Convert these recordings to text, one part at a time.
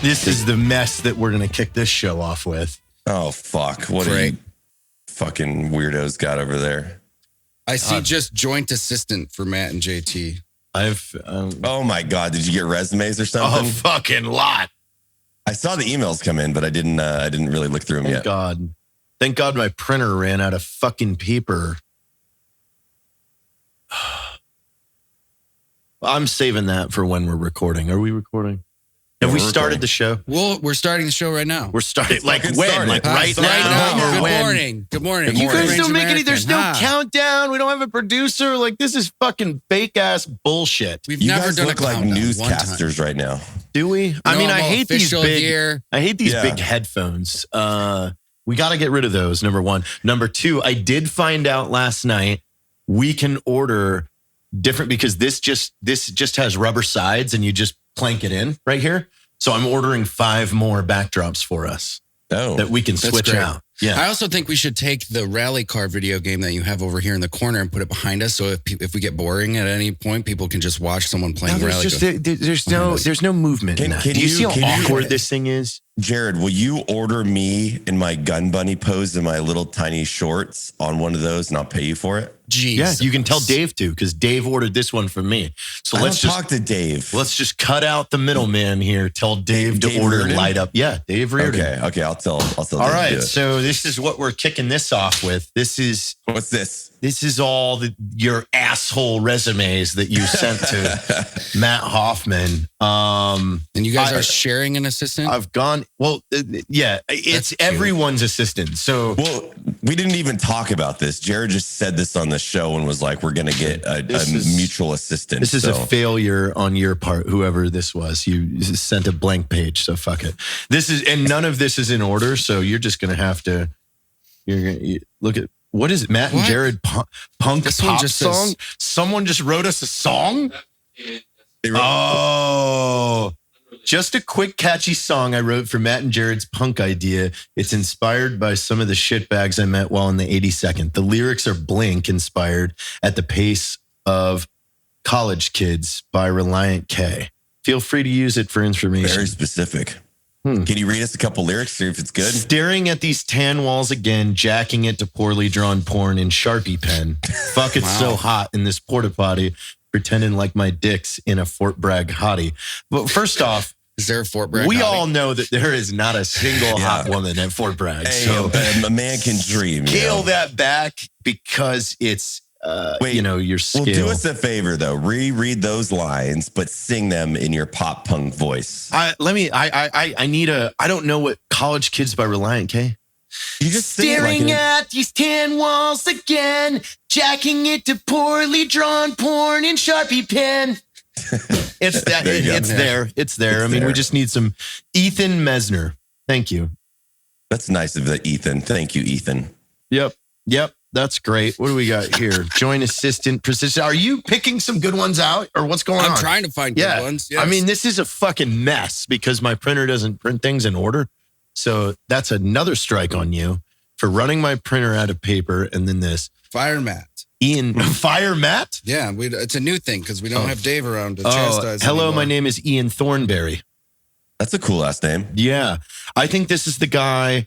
This is the mess that we're going to kick this show off with. Oh, fuck. What are you fucking weirdos got over there? I see just joint assistant for Matt and JT. Oh, my God. Did you get resumes or something? Oh, fucking lot. I saw the emails come in, but I didn't really look through them yet. Thank God my printer ran out of fucking paper. I'm saving that for when we're recording. Are we recording? Have we started the show? Well, we're starting the show right now. We're starting like when? Like right now? Right now. Good morning. You guys don't make any. There's no countdown. We don't have a producer. Like this is fucking fake ass bullshit. We've never done look like newscasters right now. Do we? I mean, I hate these big. I hate these big headphones. We got to get rid of those. Number one. Number two. I did find out last night we can order different because this just has rubber sides and you just plank it in right here. So I'm ordering 5 more backdrops for us that we can switch out. Yeah. I also think we should take the rally car video game that you have over here in the corner and put it behind us. So if we get boring at any point, people can just watch someone playing rally car. There's no movement. Do you see how awkward this thing is? Jared, will you order me in my gun bunny pose in my little tiny shorts on one of those and I'll pay you for it? Jesus. Yeah, you can tell Dave to because Dave ordered this one from me. So let's just talk to Dave. Let's just cut out the middleman here. Tell Dave to order Reardon? light up. Yeah, Dave Reardon. Okay. I'll tell. All right. So this is what we're kicking this off with. What's this? This is all your asshole resumes that you sent to Matt Hoffman. And you guys are sharing an assistant? I've gone. Well, yeah, it's everyone's assistant. So, well, we didn't even talk about this. Jared just said this on the show and was like, "We're going to get a mutual assistant." This is a failure on your part, whoever this was. You sent a blank page, so fuck it. And none of this is in order. So you're just going to have to. You're going to look at. What is it? Matt and Jared punk pop song? Someone just wrote us a song? Oh, just a quick catchy song I wrote for Matt and Jared's punk idea. It's inspired by some of the shitbags I met while in the 82nd. The lyrics are Blink inspired at the pace of College Kids by Reliant K. Feel free to use it for information. Very specific. Can you read us a couple lyrics, see if it's good? Staring at these tan walls again, jacking it to poorly drawn porn in Sharpie pen. Fuck, it's so hot in this porta potty, pretending like my dick's in a Fort Bragg hottie. But first off, is there a Fort Bragg? We all know that there is not a single hot woman at Fort Bragg. Hey, so a man can dream. Scale that back because it's your scale. Well, do us a favor though. Reread those lines, but sing them in your pop punk voice. I don't know what College Kids by Reliant K. You just staring at these tan walls again, jacking it to poorly drawn porn in Sharpie pen. It's that. It's there. I mean, we just need some Ethan Mesner. Thank you. That's nice of the Ethan. Thank you, Ethan. Yep. That's great. What do we got here? Joint assistant precision. Are you picking some good ones out or what's going on? I'm trying to find good ones. Yes. I mean, this is a fucking mess because my printer doesn't print things in order. So that's another strike on you for running my printer out of paper. And then this. Fire Matt. Ian. Fire Matt? Yeah, it's a new thing because we don't have Dave around to chastise hello, anymore. My name is Ian Thornberry. That's a cool last name. Yeah. I think this is the guy.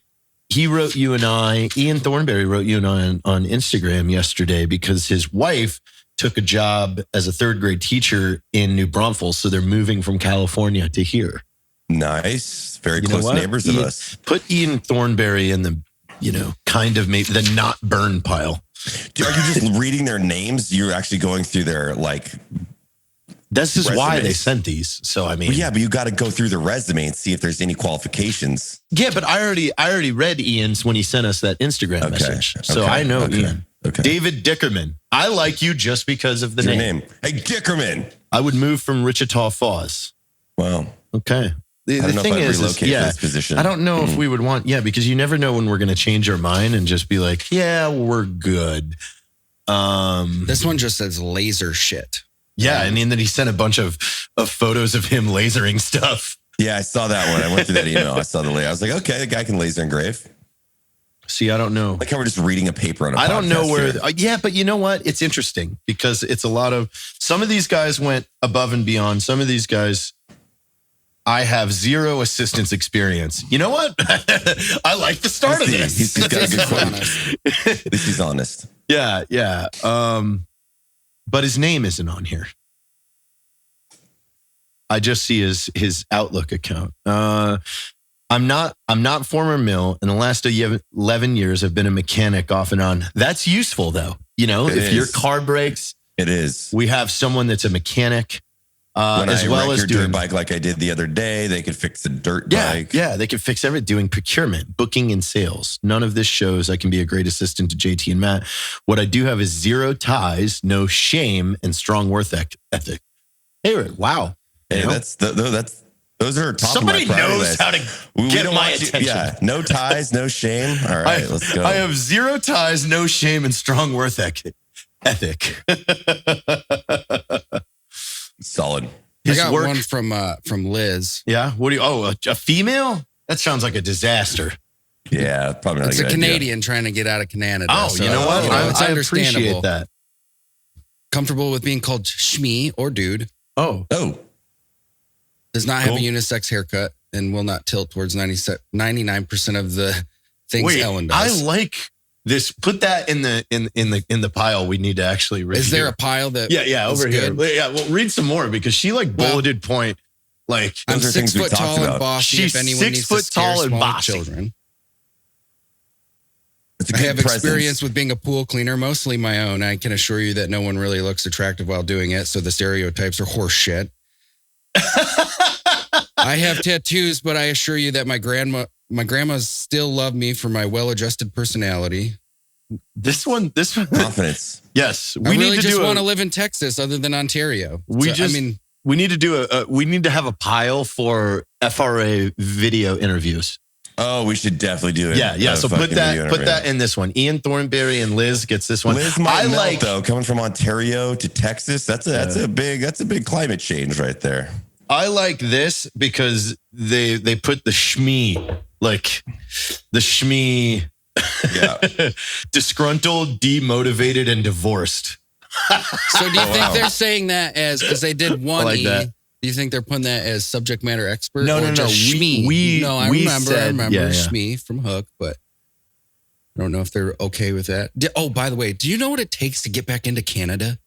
He wrote you and I, Ian Thornberry wrote you and I on Instagram yesterday because his wife took a job as a 3rd grade teacher in New Braunfels. So they're moving from California to here. Nice. Very close neighbors of us. Put Ian Thornberry in the, kind of maybe the not burn pile. Are you just reading their names? You're actually going through their This is why they sent these. So, I mean. Well, yeah, but you got to go through the resume and see if there's any qualifications. Yeah, but I already read Ian's when he sent us that Instagram message. So I know Ian. Okay. David Dickerman. I like you just because of the name. Hey, Dickerman. I would move from Wichita Falls. Wow. Okay. I don't know if I'd relocate for this position. I don't know if we would want, because you never know when we're going to change our mind and just be like, yeah, we're good. This one just says laser shit. Yeah, and then he sent a bunch of photos of him lasering stuff. Yeah, I saw that one. I went through that email. I saw the laser. I was like, okay, the guy can laser engrave. See, I don't know. Like how we're just reading a paper on a podcast. I don't know where. But you know what? It's interesting because it's a lot of. Some of these guys went above and beyond. Some of these guys, I have zero assistance experience. You know what? I like the start of this. He's got a good point. At least he's honest. Yeah. But his name isn't on here. I just see his Outlook account. I'm not former mill. In the last 11 years, I've been a mechanic off and on. That's useful though. You know, if your car breaks, it is. We have someone that's a mechanic. When as I well wreck as your dirt bike like I did the other day, they could fix the dirt bike. Yeah, they could fix everything. Doing procurement, booking, and sales. None of this shows I can be a great assistant to JT and Matt. What I do have is zero ties, no shame, and strong work ethic. Hey, wow. Hey, those are top somebody of my knows list. how to get my attention. Yeah, no ties, no shame. All right, let's go. I have zero ties, no shame, and strong work ethic. Solid. I got one from Liz. Yeah. What do you? Oh, a female? That sounds like a disaster. Yeah, probably not. It's a Canadian trying to get out of Canada. Oh, so, you know what? It's I understandable. appreciate that. Comfortable with being called shmee or dude. Oh. Does not have a unisex haircut and will not tilt towards 99% of the things Ellen does. I like this. Put that in the pile. We need to actually read. Is there a pile that? Yeah, over here. Good? Yeah, well, read some more because she bulleted point. Like I'm 6 foot tall and bossy. She's if anyone 6 needs foot to scare tall and small bossy. Children. It's a I good have experience with being a pool cleaner, mostly my own. I can assure you that no one really looks attractive while doing it, so the stereotypes are horse shit. I have tattoos, but I assure you that my grandmas still love me for my well-adjusted personality. This one. Confidence. Yes, we really just want to live in Texas, other than Ontario. We need to do we need to have a pile for FRA video interviews. Oh, we should definitely do it. Yeah. So put that in this one. Ian Thornberry and Liz gets this one. Liz might melt, though, coming from Ontario to Texas. That's a big climate change right there. I like this because they put the shmee, like the shmee, disgruntled, demotivated, and divorced. So do you think they're saying that as because they did one like that. Do you think they're putting that as subject matter expert? No. Shmee? I remember yeah. Shmee from Hook, but I don't know if they're okay with that. By the way, do you know what it takes to get back into Canada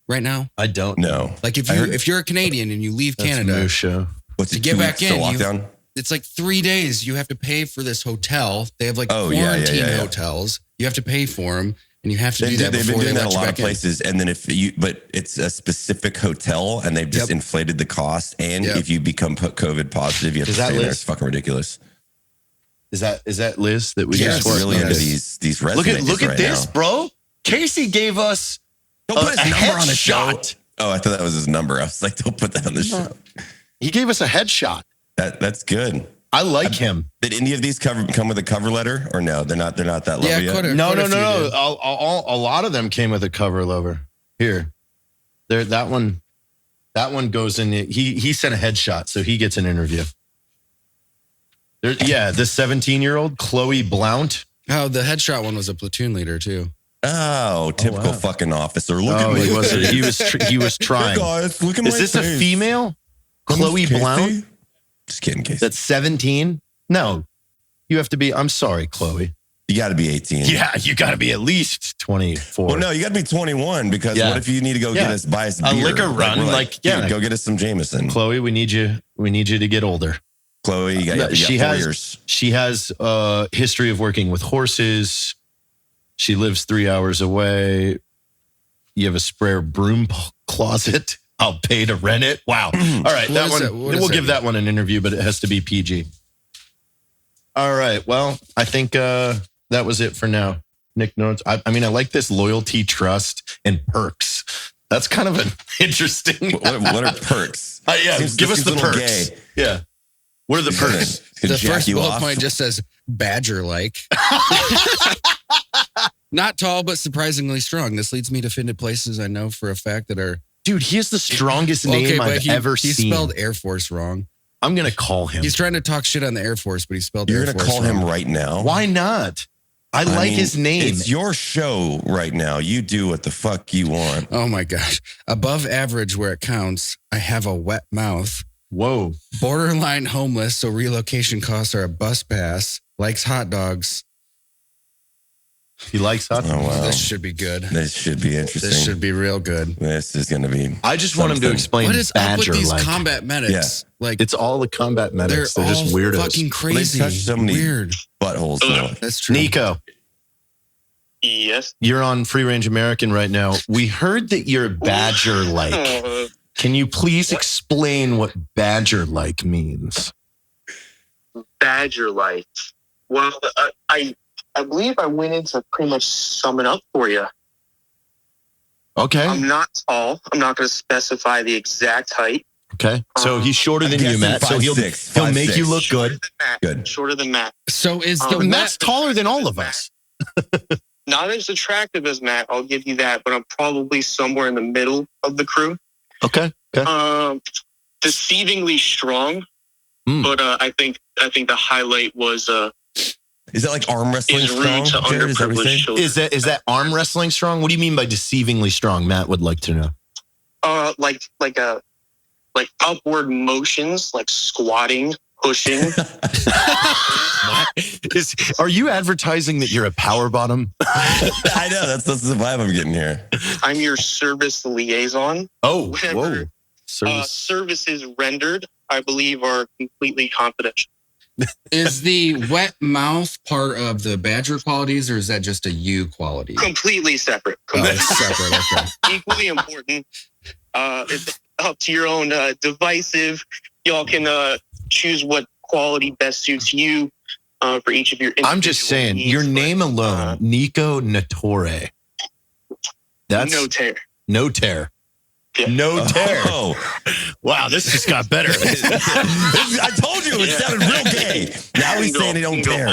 right now? I don't know. Like if you're a Canadian and you leave Canada, show. To get back in, it's like 3 days. You have to pay for this hotel. They have quarantine hotels. You have to pay for them. And you have to do that before they let you back in. They've been doing that a lot of places. And then but it's a specific hotel and they've just inflated the cost. And if you become COVID positive, you have to stay there. It's fucking ridiculous. Is that Liz that we just really into these resumes? Look at this, bro. Casey gave us don't put his number on a shot. Oh, I thought that was his number. I was like, don't put that on the show. He gave us a headshot. That's good. I like him. Did any of these come with a cover letter or no? They're not that level yet. No. A lot of them came with a cover letter. Here, that one goes in. He sent a headshot, so he gets an interview. This 17-year-old Chloe Blount. Oh, the headshot one was a platoon leader too. Oh, typical fucking officer. Look at he was trying. Hey guys, look at my face. Is this a female? Chloe Blount? Just kidding, Casey. That's 17? No. You have to be, I'm sorry, Chloe. You got to be 18. Yeah, you got to be at least 24. Well, no, you got to be 21 because what if you need to go get us buy us beer? A liquor run. Go get us some Jameson. Chloe, we need you to get older. Chloe, you got 4 years. She has a history of working with horses. She lives 3 hours away. You have a spare broom closet. I'll pay to rent it. Wow. All right. We'll give that one an interview, but it has to be PG. All right. Well, I think that was it for now. Nick notes. I like this loyalty, trust, and perks. That's kind of an interesting. What are perks? Give us the perks. Gay. Yeah. What are the perks? The first bullet point just says badger-like. Not tall, but surprisingly strong. This leads me to fitted places I know for a fact that are. Dude, he has the strongest name I've ever seen. He spelled Air Force wrong. I'm going to call him. He's trying to talk shit on the Air Force, but he spelled Air Force wrong. You're going to call him right now? Why not? I like his name. It's your show right now. You do what the fuck you want. Oh my gosh. Above average where it counts. I have a wet mouth. Whoa. Borderline homeless, so relocation costs are a bus pass. Likes hot dogs. He likes hot dogs. Oh, wow. This should be good. This should be interesting. This should be real good. This is going to be. I just want him to explain what is up with these like. combat medics. Yeah. Like, it's all the combat medics. They're just weirdos. Fucking crazy. They touch so many weird buttholes. That's true. Nico. Yes. You're on Free Range American right now. We heard that you're badger-like. Can you please explain what badger-like means? Badger-like. Well, I believe I went in to pretty much sum it up for you. Okay. I'm not tall. I'm not going to specify the exact height. Okay. So he's shorter than you, Matt. So he'll make you look good. Good. Shorter than Matt. So is Matt's taller than all of us. Not as attractive as Matt, I'll give you that, but I'm probably somewhere in the middle of the crew. Okay. Deceivingly strong, but I think the highlight was is that like arm wrestling strong? Jared, is that arm wrestling strong? What do you mean by deceivingly strong? Matt would like to know. Like upward motions, like squatting, pushing. Are you advertising that you're a power bottom? I know that's the vibe I'm getting here. I'm your service liaison. Oh, whoa! Services rendered, I believe, are completely confidential. Is the wet mouth part of the badger qualities, or is that just a you quality? Completely separate. Separate. Okay. Equally important. It's up to your own divisive. Y'all can choose what quality best suits you for each of your. I'm just saying, your name alone, Nico Natore. That's no tear. Yeah. No tear. Oh. Wow, this just got better. I told you it sounded real gay. Now he's saying he don't tear.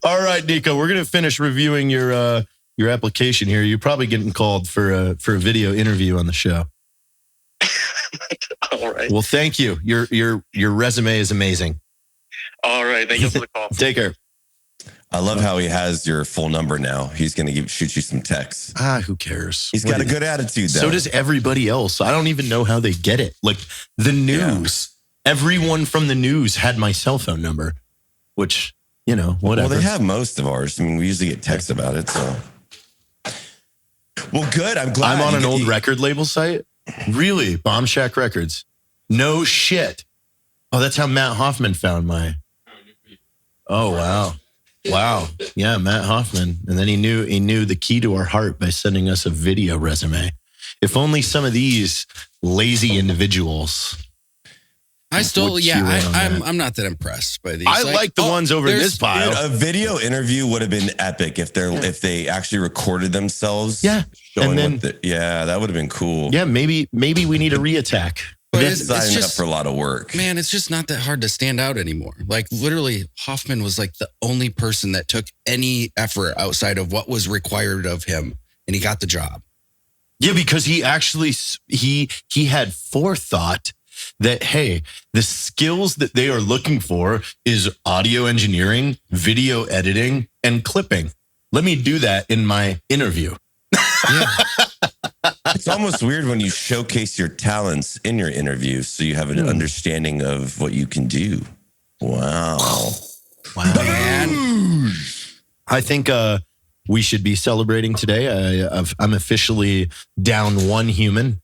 All right, Nico, we're gonna finish reviewing your application here. You're probably getting called for a video interview on the show. All right. Well, thank you. Your resume is amazing. All right. Thank you for the call. Take care. I love how he has your full number now. He's going to shoot you some texts. Who cares? He's got a good attitude, though. So does everybody else. I don't even know how they get it. Like the news, everyone from the news had my cell phone number, which, whatever. Well, they have most of ours. I mean, we usually get texts about it, so. Well, good. I'm glad. I'm on an old record label site. Really? Bomb Shack Records. No shit. Oh, that's how Matt Hoffman found my. Oh, wow. Wow. Yeah, Matt Hoffman. And then he knew the key to our heart by sending us a video resume. If only some of these lazy individuals. I'm not that impressed by these. I like the ones over in this pile. Dude, a video interview would have been epic if they actually recorded themselves. Yeah. And then, that would have been cool. Yeah, maybe we need a reattack. But it's signing up for a lot of work. Man, it's just not that hard to stand out anymore. Like literally, Hoffman was like the only person that took any effort outside of what was required of him, and he got the job. Yeah, because he actually he had forethought that, hey, the skills that they are looking for is audio engineering, video editing, and clipping. Let me do that in my interview. Yeah. It's almost weird when you showcase your talents in your interview so you have an understanding of what you can do. Wow. Man. I think we should be celebrating today. I'm officially down one human.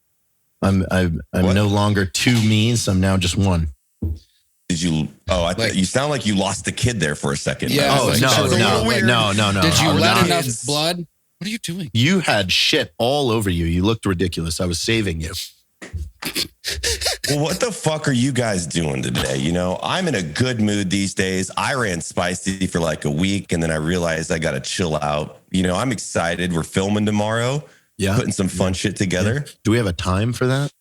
I'm no longer two me's. I'm now just one. Did you? Oh, you sound like you lost the kid there for a second. Yeah. Oh, no. Did you let enough blood? What are you doing? You had shit all over you. You looked ridiculous. I was saving you. Well, what the fuck are you guys doing today? I'm in a good mood these days. I ran spicy for like a week, and then I realized I got to chill out. I'm excited. We're filming tomorrow. Yeah. Putting some fun shit together. Yeah. Do we have a time for that?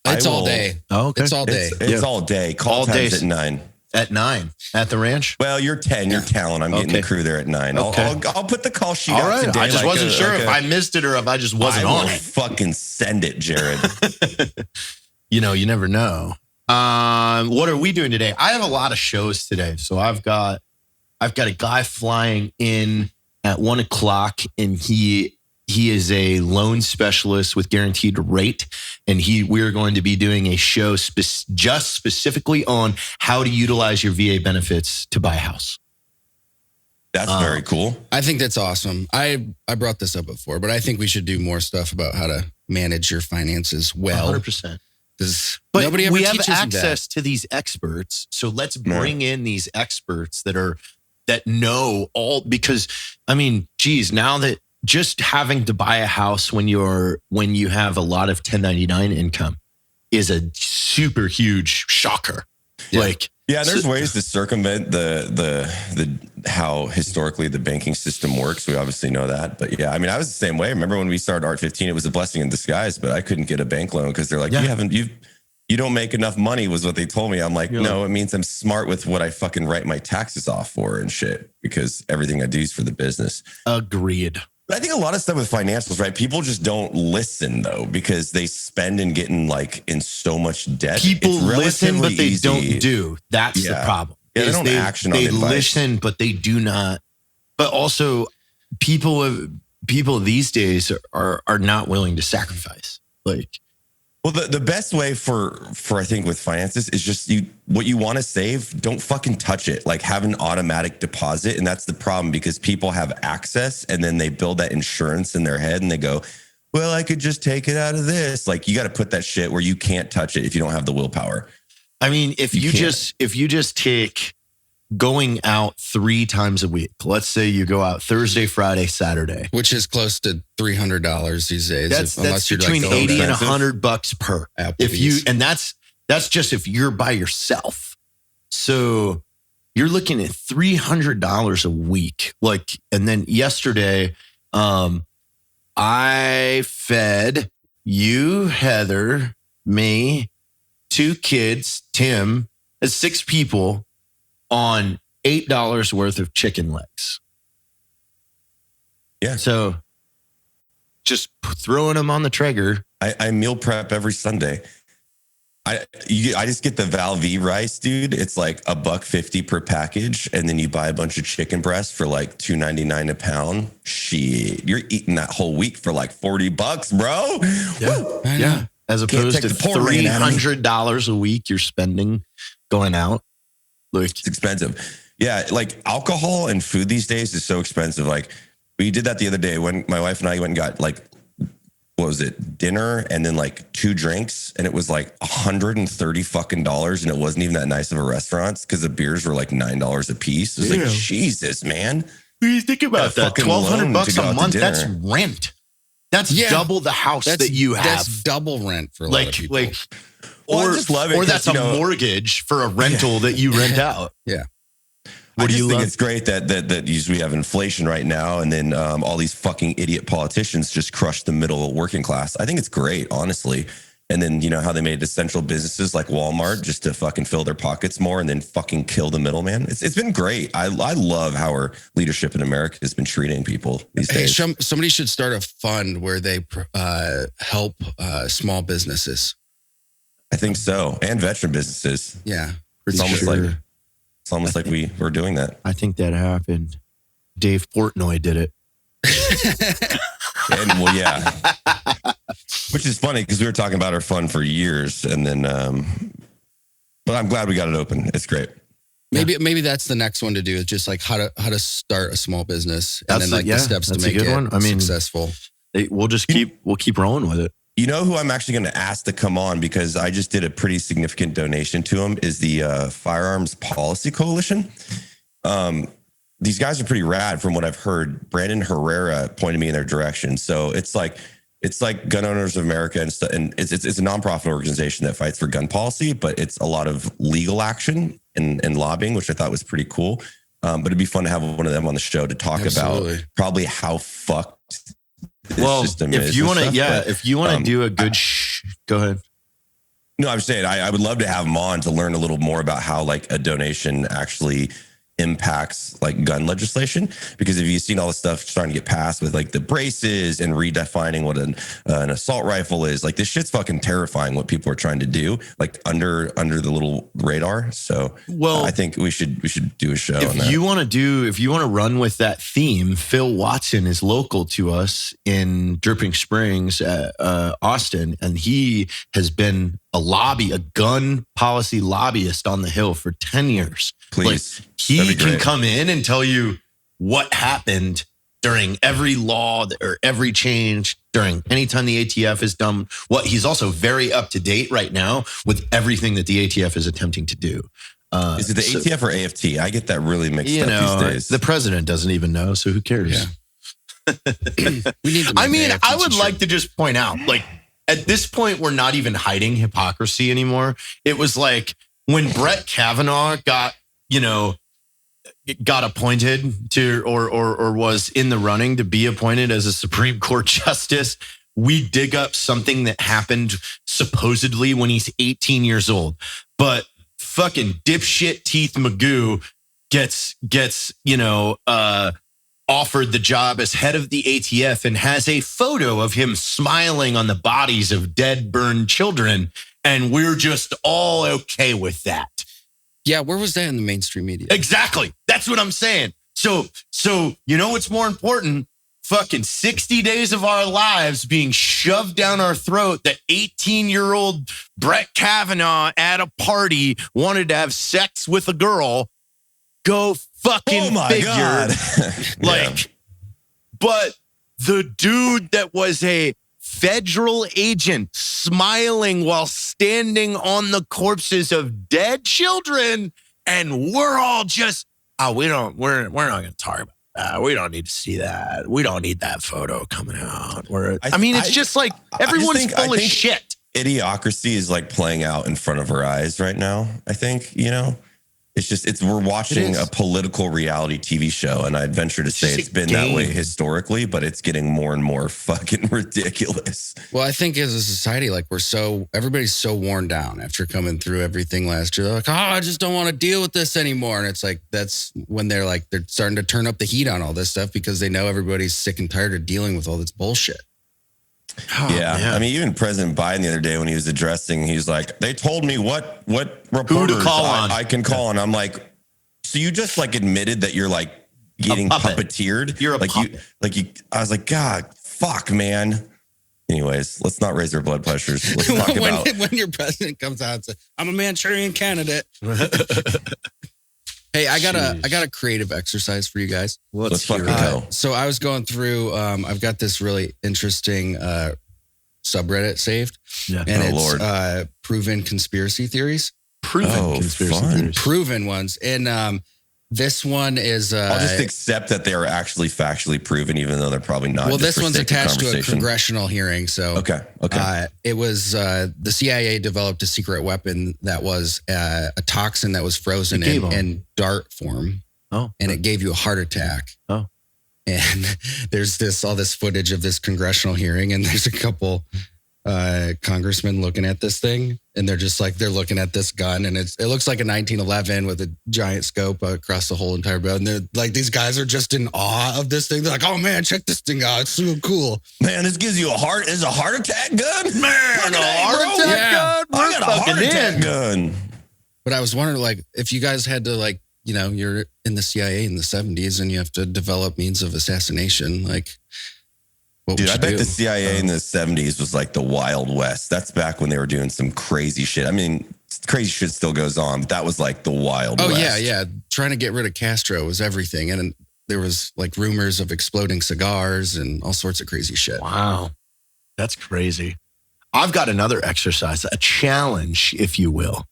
It's all day. Oh, okay. It's all day. It's all day. Call time's at 9. At 9 at the ranch? Well, you're 10. You're talent. I'm getting the crew there at 9. Okay. I'll put the call sheet out today. I just wasn't sure if I missed it or if I just wasn't on it. Fucking send it, Jared. You never know. What are we doing today? I have a lot of shows today. So I've got a guy flying in at 1:00, and he He is a loan specialist with Guaranteed Rate, and we're going to be doing a show just specifically on how to utilize your VA benefits to buy a house. That's very cool. I think that's awesome. I brought this up before, but I think we should do more stuff about how to manage your finances well. 100%. But nobody ever teaches you access to these experts, so let's bring in these experts that know all. Because I mean, geez, now that just having to buy a house when you have a lot of 1099 income is a super huge shocker. Yeah. There's ways to circumvent the how historically the banking system works. We obviously know that, but yeah, I mean, I was the same way. Remember when we started Art 15, it was a blessing in disguise, but I couldn't get a bank loan because they're like, you don't make enough money was what they told me. I'm like, no, it means I'm smart with what I fucking write my taxes off for and shit, because everything I do is for the business. Agreed. But I think a lot of stuff with financials, right? People just don't listen though, because they spend and get in so much debt. People listen, but they don't do. That's the problem. Yeah, they don't action on advice. They listen, but they do not. But also, people these days are not willing to sacrifice. Well, the best way for I think with finances is just what you want to save, don't fucking touch it. Like, have an automatic deposit. And that's the problem, because people have access and then they build that insurance in their head and they go, well, I could just take it out of this. Like, you got to put that shit where you can't touch it if you don't have the willpower. I mean, if you just take going out 3 times a week, let's say you go out Thursday, Friday, Saturday, which is close to $300 these days. That's between $80 and $100 per. That's just if you're by yourself. So you're looking at $300 a week. And then yesterday, I fed you, Heather, me, 2 kids, Tim, 6 people on $8 worth of chicken legs. Yeah. So just throwing them on the Traeger. I meal prep every Sunday. I just get the Val V rice, dude. It's like $1.50 per package, and then you buy a bunch of chicken breasts for like $2.99 a pound. Shit, you're eating that whole week for like $40, bro. Yeah, yeah. As opposed to $300 a week you're spending going out. It's expensive. Yeah, like alcohol and food these days is so expensive. Like, we did that the other day when my wife and I went and got what was it, dinner and then 2 drinks, and it was $130 fucking dollars, and it wasn't even that nice of a restaurant because the beers were $9 a piece. It was Jesus, man. What do you think about that? $1,200 a month. That's rent. That's double the house that you have. That's double rent for a lot of people. Well, I just love it. Or that's a mortgage for a rental that you rent out. Yeah. I just think it's great that we have inflation right now, and then all these fucking idiot politicians just crush the middle working class. I think it's great, honestly. And then, how they made essential businesses like Walmart just to fucking fill their pockets more and then fucking kill the middleman. It's been great. I love how our leadership in America has been treating people these days. Somebody should start a fund where they help small businesses. I think so. And veteran businesses. Yeah. It's almost like we were doing that. I think that happened. Dave Portnoy did it. And well, yeah. Which is funny because we were talking about our fund for years, and then but I'm glad we got it open. It's great. Maybe that's the next one to do, is just how to start a small business, and then the steps to make it successful. We'll keep rolling with it. You know who I'm actually going to ask to come on, because I just did a pretty significant donation to him, is the Firearms Policy Coalition. These guys are pretty rad from what I've heard. Brandon Herrera pointed me in their direction. So it's like Gun Owners of America and stuff. And it's a nonprofit organization that fights for gun policy, but it's a lot of legal action and lobbying, which I thought was pretty cool. But it'd be fun to have one of them on the show to talk about probably how fucked this system is. If you want to do a good, go ahead. No, I'm saying I would love to have them on to learn a little more about how a donation actually impacts like gun legislation, because if you've seen all the stuff starting to get passed with like the braces and redefining what an assault rifle is, like this shit's fucking terrifying what people are trying to do like under the little radar. So I think we should do a show on that. If you want to run with that theme, Phil Watson is local to us in Dripping Springs, Austin, and he has been a gun policy lobbyist on the Hill for 10 years. Please. Like, he can come in and tell you what happened during every law or every change during any time the ATF has done what. He's also very up to date right now with everything that the ATF is attempting to do. Is it the ATF or AFT? I get that really mixed up these days. The president doesn't even know, so who cares? Yeah. I would like to just point out, like, at this point, we're not even hiding hypocrisy anymore. It was like when Brett Kavanaugh got appointed to or was in the running to be appointed as a Supreme Court justice. We dig up something that happened supposedly when he's 18 years old, but fucking dipshit Teeth Magoo gets offered the job as head of the ATF and has a photo of him smiling on the bodies of dead, burned children. And we're just all okay with that. Yeah, where was that in the mainstream media? Exactly. That's what I'm saying. So you know what's more important? Fucking 60 days of our lives being shoved down our throat that 18-year-old Brett Kavanaugh at a party wanted to have sex with a girl. Go fucking figure. God. But the dude that was a federal agent smiling while standing on the corpses of dead children, and we're all just, we're not going to talk about that. We don't need to see that. We don't need that photo coming out. It's just like everyone's full of shit. Idiocracy is like playing out in front of our eyes right now. I think, we're watching a political reality TV show, and I'd venture to say it's been that way historically, but it's getting more and more fucking ridiculous. Well, I think as a society, like everybody's so worn down after coming through everything last year. They're like, I just don't want to deal with this anymore. And it's like, that's when they're starting to turn up the heat on all this stuff because they know everybody's sick and tired of dealing with all this bullshit. Man. I mean, even President Biden the other day when he was addressing, he's like, they told me what reporters I can call on. I'm like, so you just like admitted that you're like getting puppeteered? You're a puppet. I was like, God, fuck, man. Anyways, let's not raise our blood pressures. Let's talk about when your president comes out and says, I'm a Manchurian candidate. Hey, I got a creative exercise for you guys. Let's fucking go. So I was going through, I've got this really interesting subreddit saved. Yeah. And it's proven conspiracy theories. Conspiracy theories. Proven ones. And this one is... I'll just accept that they are actually factually proven, even though they're probably not. Well, this one's attached to a congressional hearing. So okay. It was the CIA developed a secret weapon that was a toxin that was frozen in dart form. Oh. And it gave you a heart attack. Oh. And there's all this footage of this congressional hearing, and there's a couple congressmen looking at this thing, and they're looking at this gun, and it looks like a 1911 with a giant scope across the whole entire boat. And they're like, these guys are just in awe of this thing. They're like, oh man, check this thing out. It's so cool. Man, this gives you a heart attack gun? Man, a heart attack gun? I got a heart attack gun. But I was wondering, like, if you guys had to, you're in the CIA in the 70s and you have to develop means of assassination, like, what would you do? I bet the CIA in the 70s was like the Wild West. That's back when they were doing some crazy shit. I mean, crazy shit still goes on, but that was like the Wild West. Oh, yeah. Trying to get rid of Castro was everything. And there was like rumors of exploding cigars and all sorts of crazy shit. Wow. That's crazy. I've got another exercise, a challenge, if you will.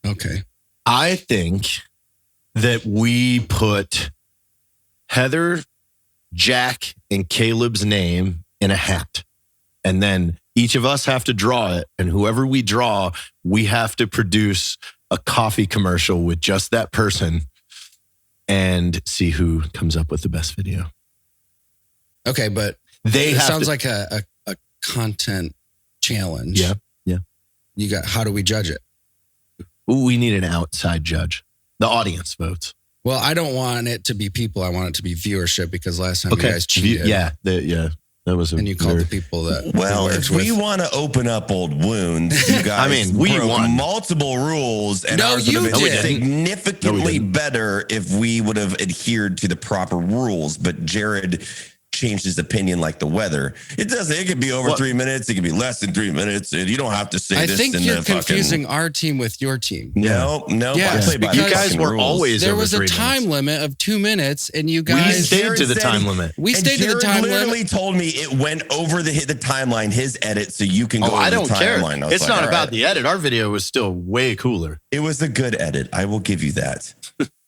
Okay. I think that we put Heather, Jack, and Caleb's name in a hat. And then each of us have to draw it. And whoever we draw, we have to produce a coffee commercial with just that person and see who comes up with the best video. Okay, but it sounds like a content challenge. Yeah. How do we judge it? Ooh, we need an outside judge. The audience votes. Well, I don't want it to be people. I want it to be viewership because last time you guys cheated. That was and you called the people that. Well, if we want to open up old wounds, you guys we broke won multiple rules, and ours would have been significantly better if we would have adhered to the proper rules. But Jared changed his opinion like the weather. It doesn't. It could be over 3 minutes. It could be less than 3 minutes. And you don't have to say this. I think you're confusing our team with your team. No. Yeah, you guys were always. There was a time limit of 2 minutes, and you guys. We stayed to the time limit. We stayed to the time limit. Literally told me it went over the timeline, his edit, so you can go. I don't care. It's not about the edit. Our video was still way cooler. It was a good edit. I will give you that.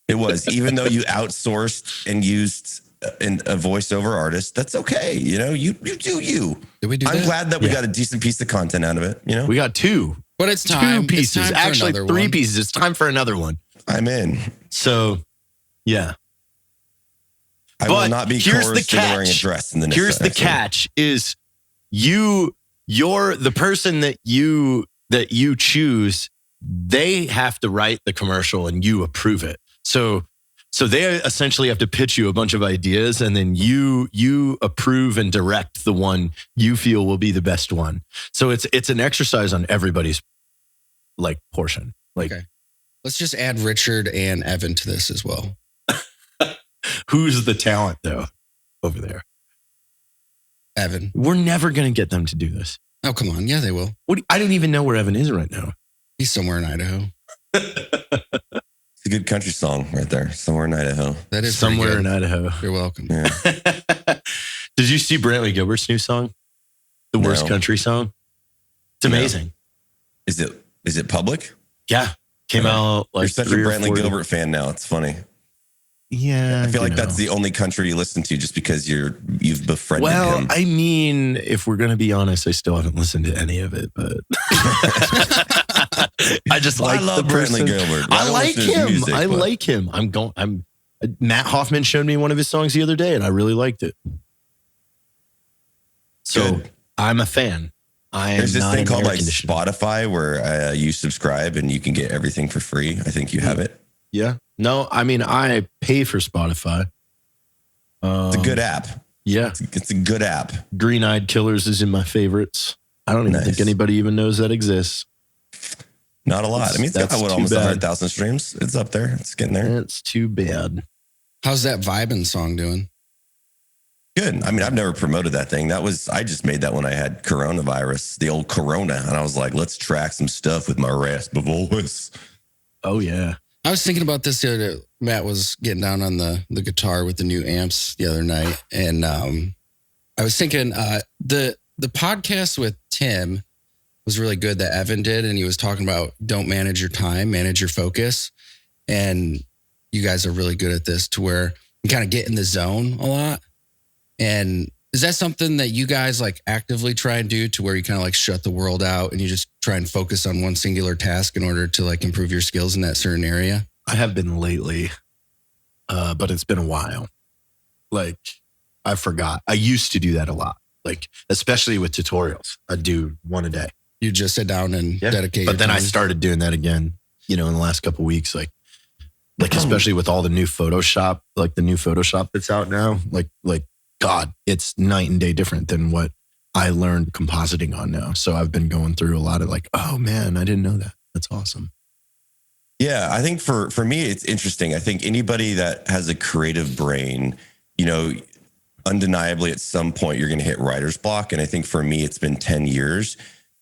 It was, even though you outsourced and used a voiceover artist. That's okay. You know, you do you. Did we do I'm glad that we got a decent piece of content out of it. You know, we got 2. But it's time. 2 pieces. It's time Actually, 3 pieces. It's time for another one. I'm in. So, yeah. I will not be coerced into wearing a dress in the next Here's the catch: is you're the person that you choose. They have to write the commercial and you approve it. So they essentially have to pitch you a bunch of ideas, and then you approve and direct the one you feel will be the best one. So it's an exercise on everybody's portion. Okay. Let's just add Richard and Evan to this as well. Who's the talent though over there? Evan. We're never going to get them to do this. Oh, come on. Yeah, they will. I don't even know where Evan is right now. He's somewhere in Idaho. It's a good country song right there. Somewhere in Idaho. That is somewhere in Idaho. You're welcome. Yeah. Did you see Brantley Gilbert's new song? The worst country song? It's amazing. No. Is it public? Yeah. Came out You're such a Brantley Gilbert fan now. It's funny. Yeah. I feel like that's the only country you listen to just because you've befriended him. Well, I mean, if we're going to be honest, I still haven't listened to any of it, but I just like the person. Gilbert. I like him. Matt Hoffman showed me one of his songs the other day and I really liked it. So I'm a fan. There's this thing called Spotify where you subscribe and you can get everything for free. I think you have it. Yeah. No, I mean, I pay for Spotify. It's a good app. Yeah. It's a good app. Green Eyed Killers is in my favorites. I don't even think anybody even knows that exists. Not a lot. I mean, it's got almost 100,000 streams. It's up there. It's getting there. It's too bad. How's that Vibin' song doing? Good. I mean, I've never promoted that thing. I just made that when I had coronavirus, the old Corona. And I was like, let's track some stuff with my raspy voice. Oh, yeah. I was thinking about this the other day. Matt was getting down on the guitar with the new amps the other night. And I was thinking the podcast with Tim was really good that Evan did. And he was talking about don't manage your time, manage your focus. And you guys are really good at this to where you kind of get in the zone a lot. And is that something that you guys actively try and do to where you kind of shut the world out and you just try and focus on one singular task in order to improve your skills in that certain area? I have been lately, but it's been a while. I forgot. I used to do that a lot, especially with tutorials. I'd do one a day. You just sit down and dedicate. But then I started doing that again, in the last couple of weeks, especially with all the new Photoshop, the new Photoshop that's out now, God, it's night and day different than what I learned compositing on now. So I've been going through a lot of oh man, I didn't know that. That's awesome. Yeah, I think for me, it's interesting. I think anybody that has a creative brain, undeniably at some point you're going to hit writer's block. And I think for me, it's been 10 years.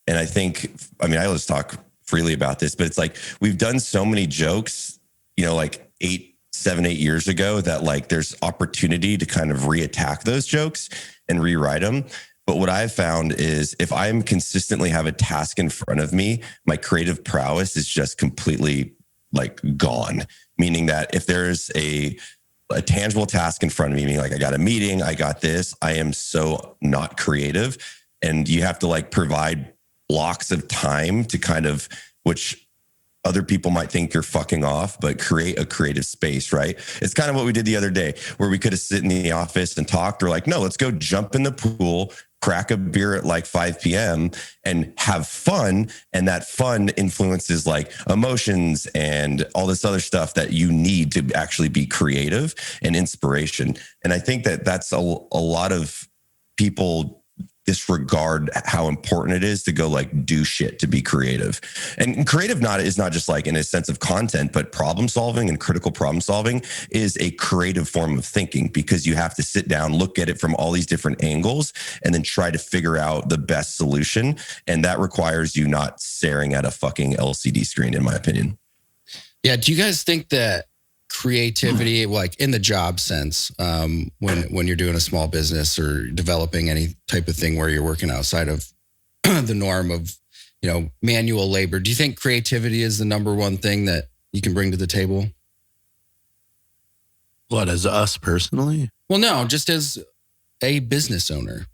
And I think, I always talk freely about this, but it's we've done so many jokes, 7, 8 years ago that there's opportunity to kind of reattack those jokes and rewrite them. But what I've found is if I'm consistently have a task in front of me, my creative prowess is just completely gone. Meaning that if there's a tangible task in front of me, meaning I got a meeting, I got this, I am so not creative. And you have to provide blocks of time to kind of, which other people might think you're fucking off, but create a creative space, right? It's kind of what we did the other day where we could have sit in the office and talked or no, let's go jump in the pool, crack a beer at like 5 p.m. and have fun. And that fun influences like emotions and all this other stuff that you need to actually be creative and inspiration. And I think that that's a lot of people disregard how important it is to go like do shit to be creative. And creative is not just like in a sense of content, but problem solving and critical problem solving is a creative form of thinking, because you have to sit down, look at it from all these different angles, and then try to figure out the best solution. And that requires you not staring at a fucking LCD screen, in my opinion. Yeah. Do you guys think that creativity, like in the job sense, when you're doing a small business or developing any type of thing where you're working outside of the norm of, manual labor, do you think creativity is the number one thing that you can bring to the table? What, as us personally? Well, no, just as a business owner.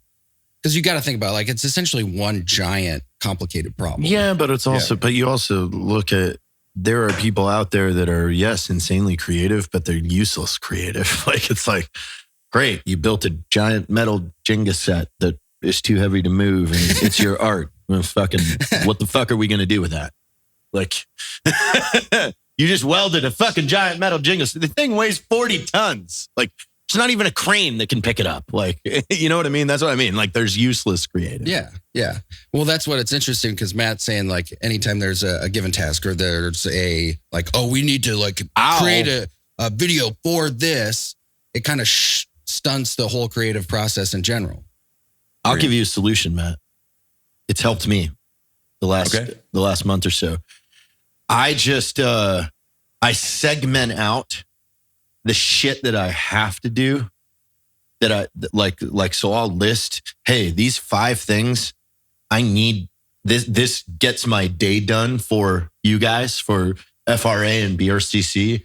Because you got to think about like, it's essentially one giant complicated problem. Yeah, but it's also, but you also look at, there are people out there that are, yes, insanely creative, but they're useless creative. Like, it's like, great, you built a giant metal Jenga set that is too heavy to move and it's your art. What the fuck are we going to do with that? Like, you just welded a fucking giant metal Jenga set. The thing weighs 40 tons. Like, it's not even a crane that can pick it up. Like, you know what I mean? That's what I mean. Like, there's useless creative. Yeah. Yeah. Well, that's what it's interesting, because Matt's saying like anytime there's a given task or there's a like, oh, we need to like create a video for this, it kind of stunts the whole creative process in general. I'll give you a solution, Matt. It's helped me the last month or so. I just, I segment out the shit that I have to do, that I like, so I'll list, hey, these 5 things I need, this gets my day done for you guys, for FRA and BRCC.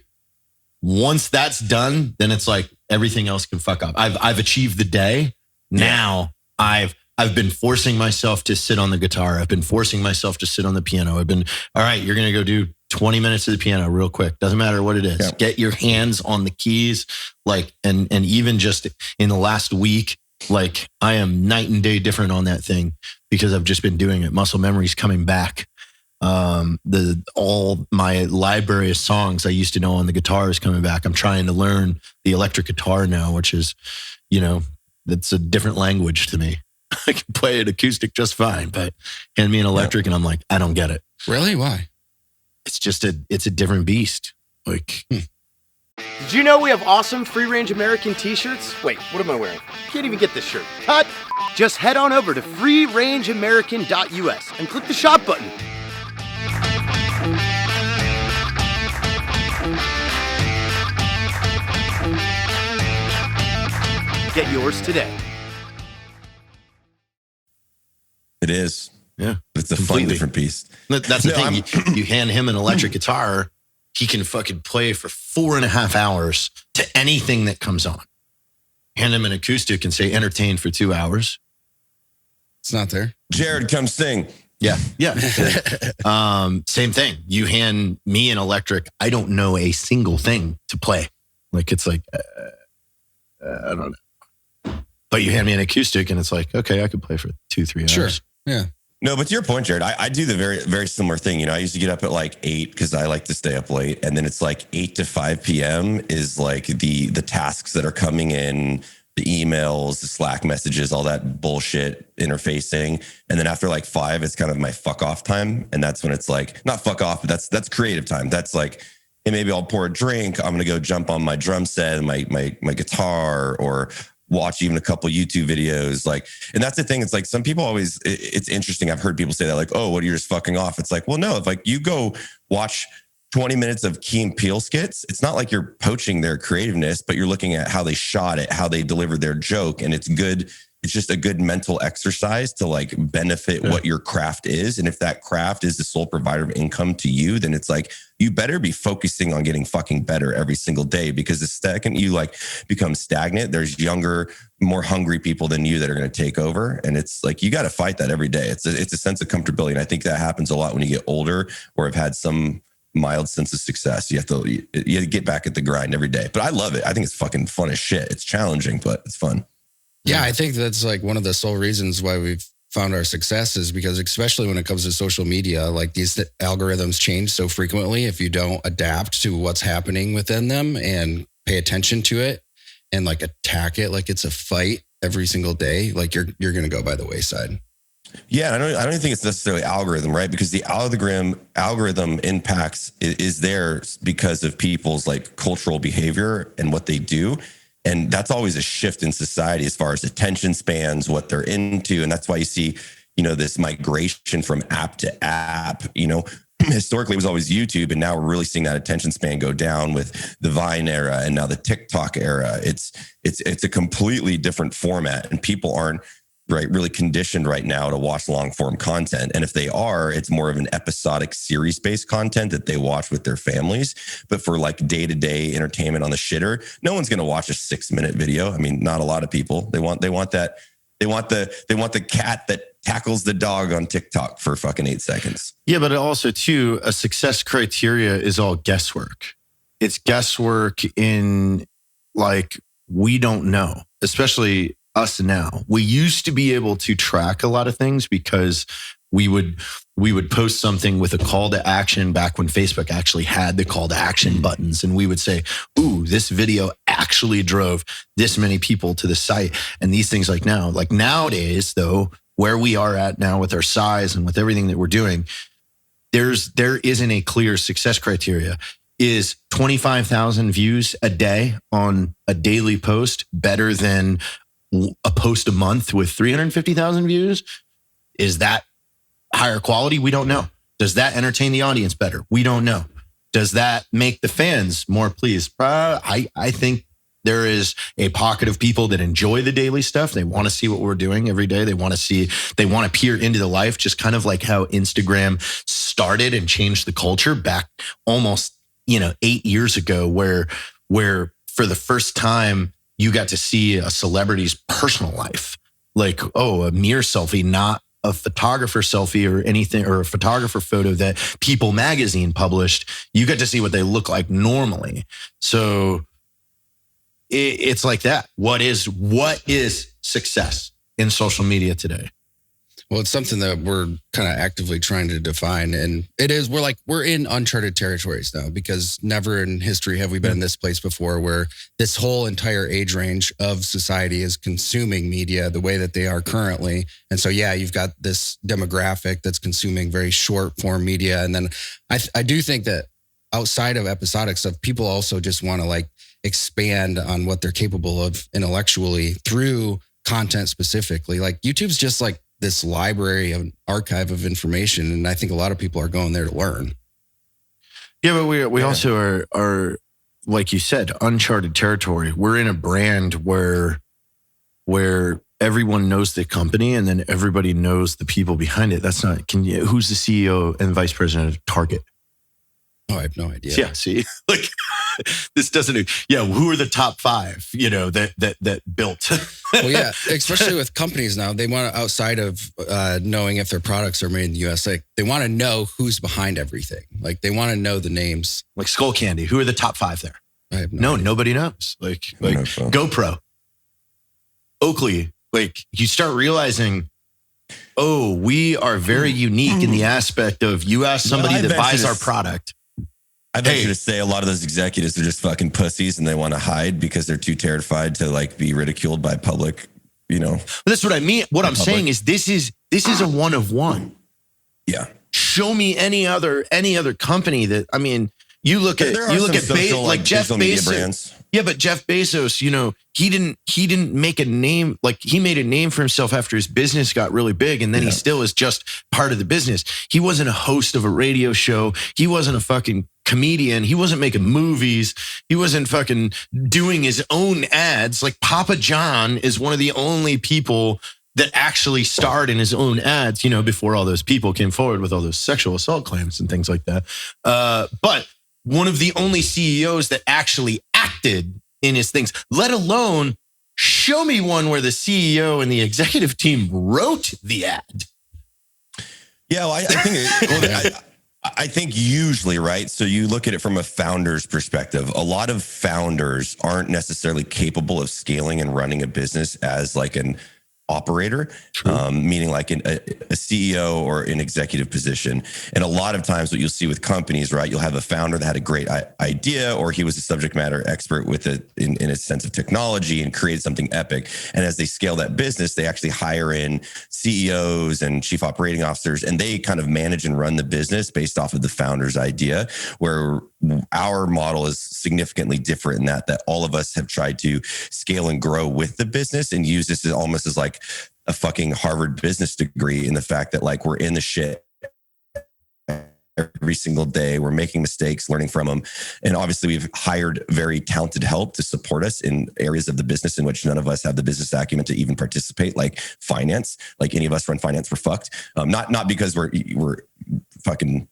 Once that's done, then it's like everything else can fuck up. I've achieved the day. Now I've been forcing myself to sit on the guitar. I've been forcing myself to sit on the piano. I've been, all right, you're going to go do 20 minutes of the piano real quick. Doesn't matter what it is. Yeah. Get your hands on the keys. Like, and even just in the last week, like I am night and day different on that thing because I've just been doing it. Muscle memory's coming back. All my library of songs I used to know on the guitar is coming back. I'm trying to learn the electric guitar now, which is, that's a different language to me. I can play it acoustic just fine, but hand me an electric and I'm like, I don't get it. Really? Why? It's just it's a different beast. Like, Did you know we have awesome free-range American t-shirts? Wait, what am I wearing? Can't even get this shirt. Cut! Just head on over to freerangeamerican.us and click the shop button. Get yours today. It is. Yeah. It's a completely different piece. That's the thing. You hand him an electric guitar, he can fucking play for 4.5 hours to anything that comes on. Hand him an acoustic and say entertain for 2 hours. It's not there. Jared, come sing. Yeah. Yeah. Same thing. You hand me an electric, I don't know a single thing to play. Like, it's like, I don't know. But you hand me an acoustic and it's like, okay, I could play for 2-3 hours. Sure. Yeah. No, but to your point, Jared, I do the very, very similar thing. I used to get up at like 8 because I like to stay up late. And then it's like 8 to 5 p.m. is like the tasks that are coming in, the emails, the Slack messages, all that bullshit interfacing. And then after like 5, it's kind of my fuck off time. And that's when it's like, not fuck off, but that's creative time. That's like, hey, maybe I'll pour a drink. I'm going to go jump on my drum set and my guitar, or watch even a couple YouTube videos. Like, and that's the thing. It's like some people always, it's interesting. I've heard people say that like, oh, what, you're just fucking off. It's like, well, no, if like you go watch 20 minutes of Key and Peele skits, it's not like you're poaching their creativeness, but you're looking at how they shot it, how they delivered their joke. And it's good. It's just a good mental exercise to like benefit what your craft is. And if that craft is the sole provider of income to you, then it's like, you better be focusing on getting fucking better every single day, because the second you like become stagnant, there's younger, more hungry people than you that are going to take over. And it's like, you got to fight that every day. It's a sense of comfortability. And I think that happens a lot when you get older or have had some mild sense of success. You have to get back at the grind every day. But I love it. I think it's fucking fun as shit. It's challenging, but it's fun. Yeah, I think that's like one of the sole reasons why we've found our success is because, especially when it comes to social media, like these algorithms change so frequently. If you don't adapt to what's happening within them and pay attention to it and like attack it like it's a fight every single day, like you're going to go by the wayside. Yeah, I don't think it's necessarily algorithm, right? Because the algorithm impacts is there because of people's like cultural behavior and what they do. And that's always a shift in society as far as attention spans, what they're into. And that's why you see, this migration from app to app. Historically it was always YouTube, and now we're really seeing that attention span go down with the Vine era and now the TikTok era. It's a completely different format, and people aren't really conditioned right now to watch long form content. And if they are, it's more of an episodic series based content that they watch with their families. But for like day-to-day entertainment on the shitter, no one's going to watch a 6-minute video. I mean, not a lot of people. They want the cat that tackles the dog on TikTok for fucking 8 seconds. Yeah, but also too, a success criteria is all guesswork. It's guesswork in like, we don't know, especially us now. We used to be able to track a lot of things because we would post something with a call to action back when Facebook actually had the call to action buttons. And we would say, ooh, this video actually drove this many people to the site. And these things like nowadays, though, where we are at now with our size and with everything that we're doing, there isn't a clear success criteria. Is 25,000 views a day on a daily post better than a post a month with 350,000 views? Is that higher quality? We don't know. Does that entertain the audience better? We don't know. Does that make the fans more pleased? I think there is a pocket of people that enjoy the daily stuff. They want to see what we're doing every day. They want to peer into the life, just kind of like how Instagram started and changed the culture back almost, 8 years ago, where for the first time, you got to see a celebrity's personal life, like, a mirror selfie, not a photographer selfie or anything, or a photographer photo that People magazine published. You got to see what they look like normally. So it's like that. What is success in social media today? Well, it's something that we're kind of actively trying to define. And it is, we're in uncharted territories now, because never in history have we been in this place before, where this whole entire age range of society is consuming media the way that they are currently. And so, yeah, you've got this demographic that's consuming very short form media. And then I do think that outside of episodic stuff, people also just want to like expand on what they're capable of intellectually through content specifically. Like YouTube's just like this library of archive of information. And I think a lot of people are going there to learn. Yeah, but we also are, like you said, uncharted territory. We're in a brand where everyone knows the company and then everybody knows the people behind it. That's not, who's the CEO and vice president of Target? Oh, I have no idea. Yeah, see, like this doesn't. Yeah, who are the top 5? That built. Well, yeah, especially with companies now, they want to, outside of knowing if their products are made in the US, like they want to know who's behind everything. Like they want to know the names. Like Skull Candy, who are the top 5 there? I have no idea. Nobody knows. Like GoPro, Oakley. Like you start realizing, we are very unique in the aspect of you ask somebody that buys our product. I venture to say a lot of those executives are just fucking pussies and they want to hide because they're too terrified to like be ridiculed by public, But that's what I mean. What I'm saying is this is a one of one. Yeah. Show me any other company that, I mean, you look at like Jeff Bezos. Yeah, but Jeff Bezos, he didn't make a name. Like he made a name for himself after his business got really big, and then he still is just part of the business. He wasn't a host of a radio show. He wasn't a fucking comedian. He wasn't making movies. He wasn't fucking doing his own ads. Like Papa John is one of the only people that actually starred in his own ads, before all those people came forward with all those sexual assault claims and things like that. But one of the only CEOs that actually acted in his things, let alone show me one where the CEO and the executive team wrote the ad. Yeah, well, I think I think usually, right? So you look at it from a founder's perspective. A lot of founders aren't necessarily capable of scaling and running a business as like an operator, meaning like a CEO or an executive position. And a lot of times what you'll see with companies, right? You'll have a founder that had a great idea, or he was a subject matter expert with it in a sense of technology and created something epic. And as they scale that business, they actually hire in CEOs and chief operating officers, and they kind of manage and run the business based off of the founder's idea, where our model is significantly different in that all of us have tried to scale and grow with the business and use this almost as like a fucking Harvard business degree, in the fact that like we're in the shit every single day. We're making mistakes, learning from them. And obviously we've hired very talented help to support us in areas of the business in which none of us have the business acumen to even participate, like finance. Like any of us run finance, we're fucked. Not because we're fucking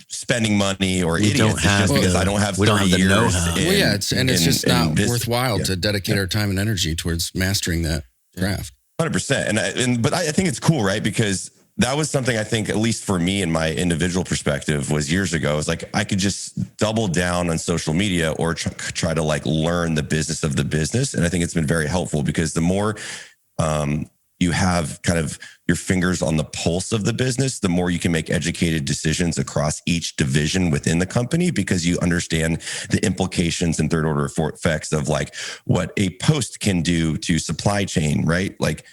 spending money or idiots. It's just because I don't have 30 years. It's just not worthwhile to dedicate our time and energy towards mastering that craft. 100%. But I think it's cool, right? Because that was something I think, at least for me in my individual perspective, was years ago. It was like I could just double down on social media or try to like learn the business of the business. And I think it's been very helpful, because the more you have kind of your fingers on the pulse of the business, the more you can make educated decisions across each division within the company, because you understand the implications and third order effects of like what a post can do to supply chain, right? Like,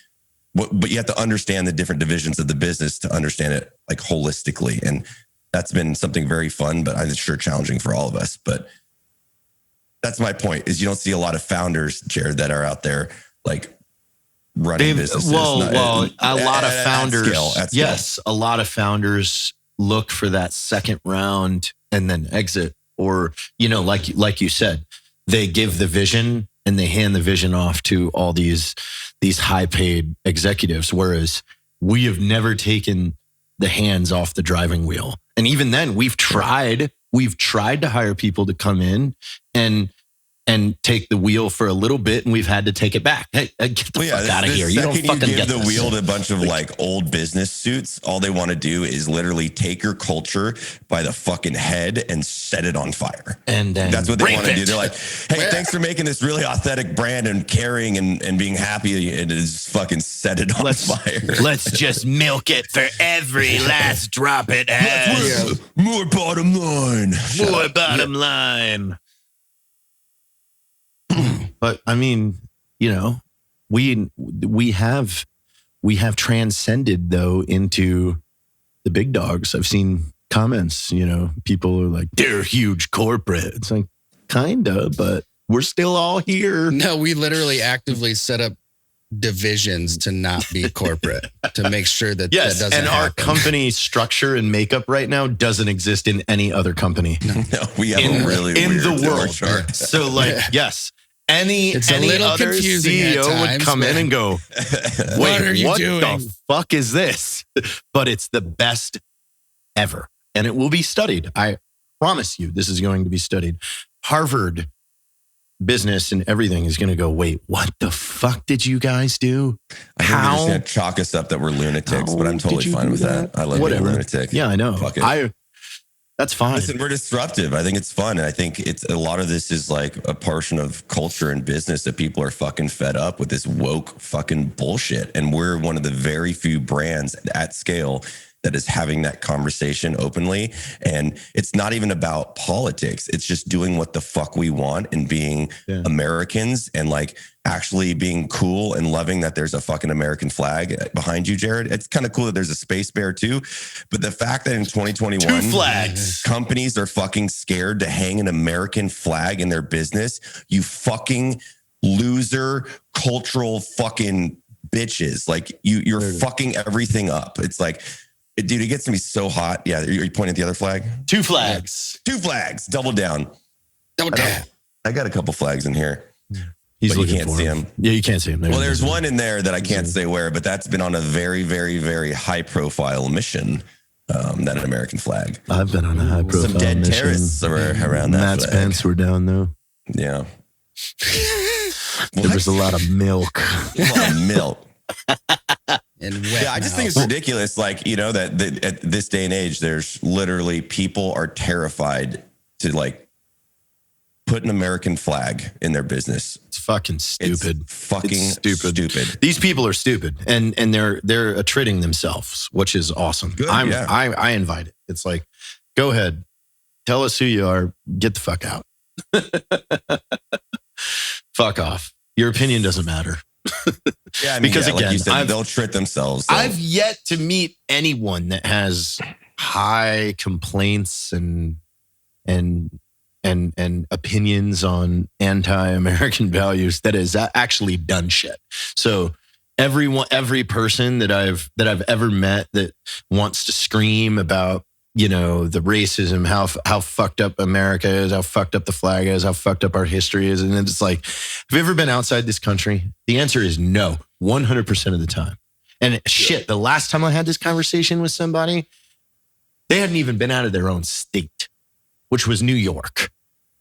but you have to understand the different divisions of the business to understand it like holistically. And that's been something very fun, but I'm sure challenging for all of us. But that's my point, is you don't see a lot of founders, Jared, that are out there like running businesses. A lot of founders. Yes, a lot of founders look for that second round and then exit, or like you said, they give the vision and they hand the vision off to all these high paid executives, whereas we have never taken the hands off the driving wheel. And even then, we've tried to hire people to come in and take the wheel for a little bit, and we've had to take it back. Hey, get the fuck out of here. You don't fucking get the wheel to a bunch of like old business suits. All they want to do is literally take your culture by the fucking head and set it on fire. And then that's what they want to do. They're like, hey, thanks for making this really authentic brand and caring and being happy, and just fucking set it on fire. Let's just milk it for every last drop it has. More bottom line. More bottom line. But I mean, we have transcended though into the big dogs. I've seen comments, people are like, they're huge corporate. It's like, kinda, but we're still all here. No, we literally actively set up divisions to not be corporate, to make sure that that doesn't happen. Our company structure and makeup right now doesn't exist in any other company. No, we have a really in weird the world. So yes. Any other CEO would come in and go, wait, what the fuck is this? But it's the best ever. And it will be studied. I promise you, this is going to be studied. Harvard business and everything is going to go, wait, what the fuck did you guys do? I think they're just going to chalk us up that we're lunatics, but I'm totally fine with that. I love being a lunatic. Yeah, I know. Fuck it. That's fine. Listen, we're disruptive. I think it's fun. And I think it's a lot of this is like a portion of culture and business that people are fucking fed up with this woke fucking bullshit. And we're one of the very few brands at scale that is having that conversation openly. And it's not even about politics. It's just doing what the fuck we want and being Americans, and like actually being cool and loving that there's a fucking American flag behind you, Jared. It's kind of cool that there's a space bear too. But the fact that in 2021, 2 flags, companies are fucking scared to hang an American flag in their business, you fucking loser cultural fucking bitches. Like you're fucking everything up. It's like, dude, it gets to me so hot. Yeah, are you pointing at the other flag? 2 flags. 2 flags. Double down. Double down. I got a couple flags in here. But you can't see him. Yeah, you can't see him. Well, there's one in there that I can't say where, but that's been on a very, very, very high profile mission. That American flag. I've been on a high profile Some dead mission. terrorists around that Matt flag. Spence were down though. Yeah. There was a lot of milk. A lot of milk. and wet. Yeah, I just think it's ridiculous. Like, you know, that at this day and age, there's literally people are terrified to like put an American flag in their business. It's fucking stupid. It's stupid. These people are stupid, and they're attriting themselves, which is awesome. Good, I invite it. It's like, go ahead, tell us who you are. Get the fuck out. Fuck off. Your opinion doesn't matter. Yeah, I mean, because again, like you said, they'll trick themselves. So. I've yet to meet anyone that has high complaints and opinions on anti-American values that has actually done shit. So every person that I've ever met that wants to scream about, you know, the racism, how fucked up America is, how fucked up the flag is, how fucked up our history is. And it's like, have you ever been outside this country? The answer is no, 100% of the time. And shit, the last time I had this conversation with somebody, they hadn't even been out of their own state, which was New York.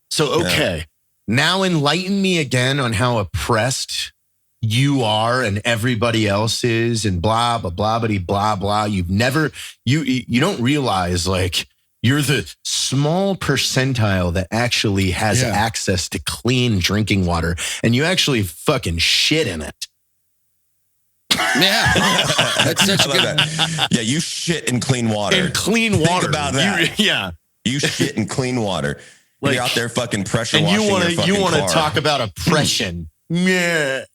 So, okay, now enlighten me again on how oppressed you are and everybody else is and blah, blah, blah, blah, blah. You've never, you don't realize like you're the small percentile that actually has access to clean drinking water and you actually fucking shit in it. Yeah. That's such a good. That. Yeah, you shit in clean water. In clean water. Think about that. You shit in clean water. Like, you're out there fucking pressure washing your fucking car. You want to talk about oppression. Yeah.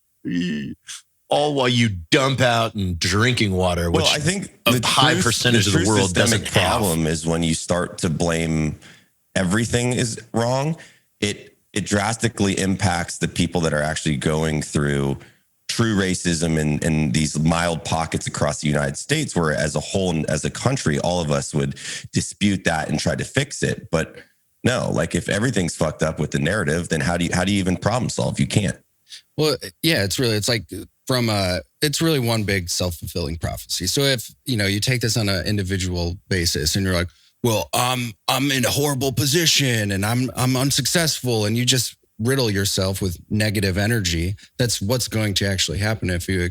All while you dump out in drinking water, which I think a high percentage of the world doesn't have. The problem is when you start to blame everything is wrong, it drastically impacts the people that are actually going through true racism in these mild pockets across the United States, where as a whole and as a country, all of us would dispute that and try to fix it. But no, like if everything's fucked up with the narrative, then how do you even problem solve? You can't. Well, yeah, it's really one big self-fulfilling prophecy. So if, you know, you take this on an individual basis and you're like, well, I'm in a horrible position and I'm unsuccessful, and you just riddle yourself with negative energy, that's what's going to actually happen if you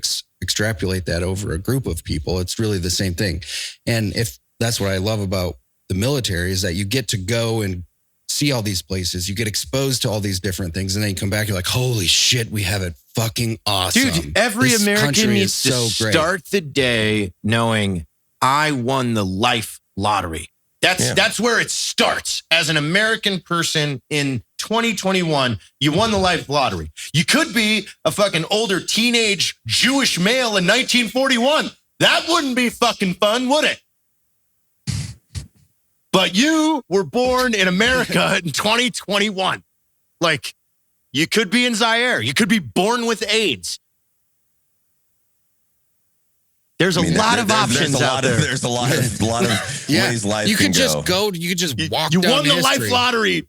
extrapolate that over a group of people. It's really the same thing. And if that's what I love about the military is that you get to go and see all these places, you get exposed to all these different things, and then you come back, you're like, holy shit, we have it fucking awesome. Dude, every American needs to start the day knowing I won the life lottery. That's where it starts. As an American person in 2021, you won the life lottery. You could be a fucking older teenage Jewish male in 1941. That wouldn't be fucking fun, would it? But you were born in America in 2021. Like, you could be in Zaire. You could be born with AIDS. There's a lot of options out there. There's a lot of ways life you can could just go. You could just walk. You down won the history. life lottery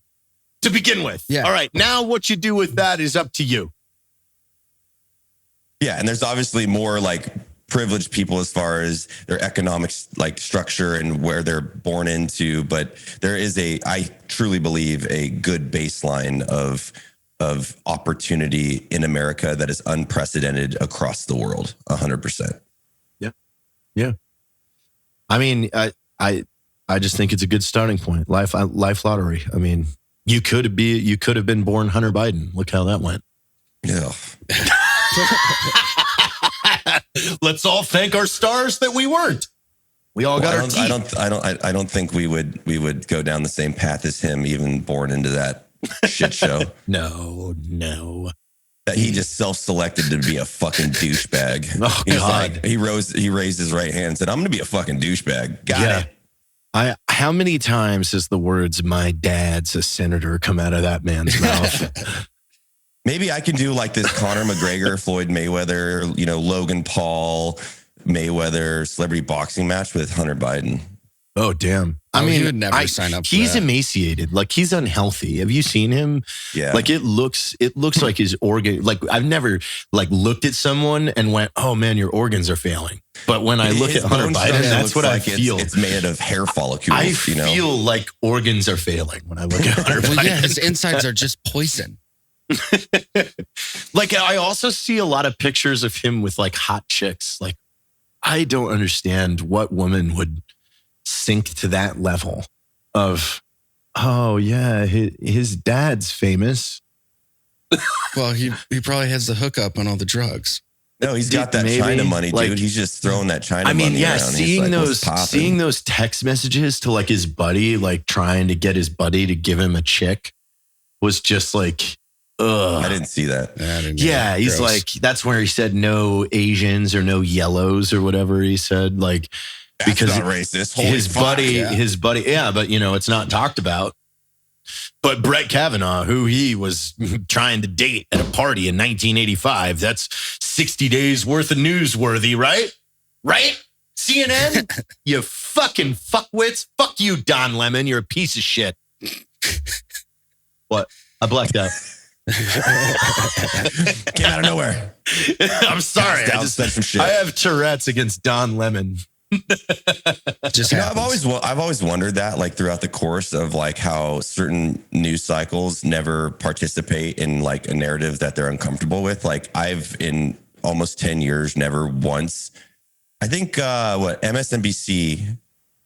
to begin with. Yeah. All right. Now what you do with that is up to you. Yeah, and there's obviously more like privileged people as far as their economic like structure and where they're born into, but there is I truly believe a good baseline of opportunity in America that is unprecedented across the world. 100%. Yeah. I mean, I just think it's a good starting point. Life lottery. I mean, you could have been born Hunter Biden. Look how that went. Yeah. Let's all thank our stars that we weren't. We all got our teeth. I don't think we would go down the same path as him, even born into that shit show. No. That he just self-selected to be a fucking douchebag. Oh, He's God. like, he raised his right hand and said, I'm going to be a fucking douchebag. Got it. How many times has the words, my dad's a senator, come out of that man's mouth? Maybe I can do like this Conor McGregor, Floyd Mayweather, you know, Logan Paul, Mayweather celebrity boxing match with Hunter Biden. Oh, damn. I mean, he would never sign up for he's that. Emaciated. Like, he's unhealthy. Have you seen him? Yeah. Like, it looks like his organ. Like, I've never like looked at someone and went, oh man, your organs are failing. But when I look at Hunter Biden, that's what I feel. It's made of hair follicles. I feel like organs are failing when I look at Hunter Biden. Well, yeah, his insides are just poison. Like, I also see a lot of pictures of him with like hot chicks. Like, I don't understand what woman would sink to that level of, oh yeah, his dad's famous. Well, he probably has the hookup on all the drugs. No, he's got that China money, dude. He's just throwing that China money around. Seeing those text messages to like his buddy, like trying to get his buddy to give him a chick, was just like, ugh. I didn't see that. Yeah, he's gross. Like, that's where he said no Asians or no yellows or whatever he said. Like, that's because not racist. His buddy, yeah, but it's not talked about. But Brett Kavanaugh, who he was trying to date at a party in 1985, that's 60 days worth of newsworthy, right? Right? CNN? You fucking fuckwits. Fuck you, Don Lemon. You're a piece of shit. What? I blacked out. Came out of nowhere. I'm sorry. I have Tourette's against Don Lemon. I've always wondered that, like, throughout the course of like how certain news cycles never participate in like a narrative that they're uncomfortable with. Like, I've in almost 10 years never once, I think MSNBC